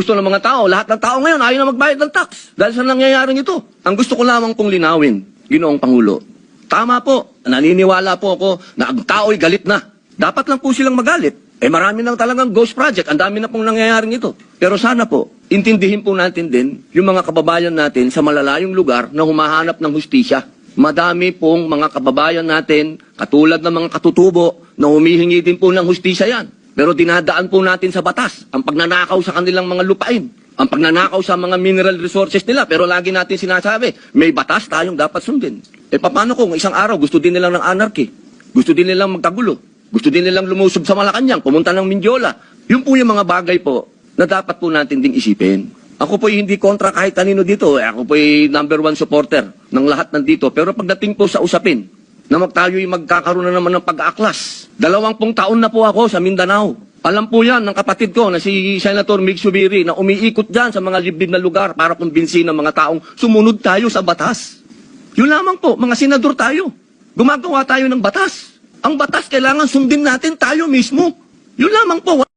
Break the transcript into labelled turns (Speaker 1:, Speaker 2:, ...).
Speaker 1: Gusto ng mga tao, lahat ng tao ngayon ayaw na magbayad ng tax dahil sa nangyayaring ito. Ang gusto ko lamang pong linawin, Ginoong Pangulo, tama po, naniniwala po ako na ang tao'y galit na. Dapat lang po silang magalit. Marami nang talagang ghost project, ang dami na pong nangyayaring ito. Pero sana po, intindihin po natin din yung mga kababayan natin sa malalayong lugar na humahanap ng hustisya. Madami pong mga kababayan natin, katulad ng mga katutubo, na humihingi din po ng hustisya yan. Pero dinadaan po natin sa batas ang pagnanakaw sa kanilang mga lupain, ang pagnanakaw sa mga mineral resources nila. Pero lagi natin sinasabi, may batas tayong dapat sundin. Paano kung isang araw gusto din nilang ng anarchy? Gusto din nilang magkagulo? Gusto din nilang lumusob sa Malacanang, pumunta ng Mindiola? Yun po yung mga bagay po na dapat po natin ding isipin. Ako po'y hindi kontra kahit kanino dito. Ako po'y #1 supporter ng lahat nandito. Pero pagdating po sa usapin, na tayo'y magkakaroon na naman ng pag-aaklas. 20 taon na po ako sa Mindanao. Alam po yan ng kapatid ko na si Senator Mig Subiri na umiikot dyan sa mga liblib na lugar para kumbinsin ng mga taong sumunod tayo sa batas. Yun lamang po, mga senador tayo. Gumagawa tayo ng batas. Ang batas kailangan sundin natin tayo mismo. Yun lamang po.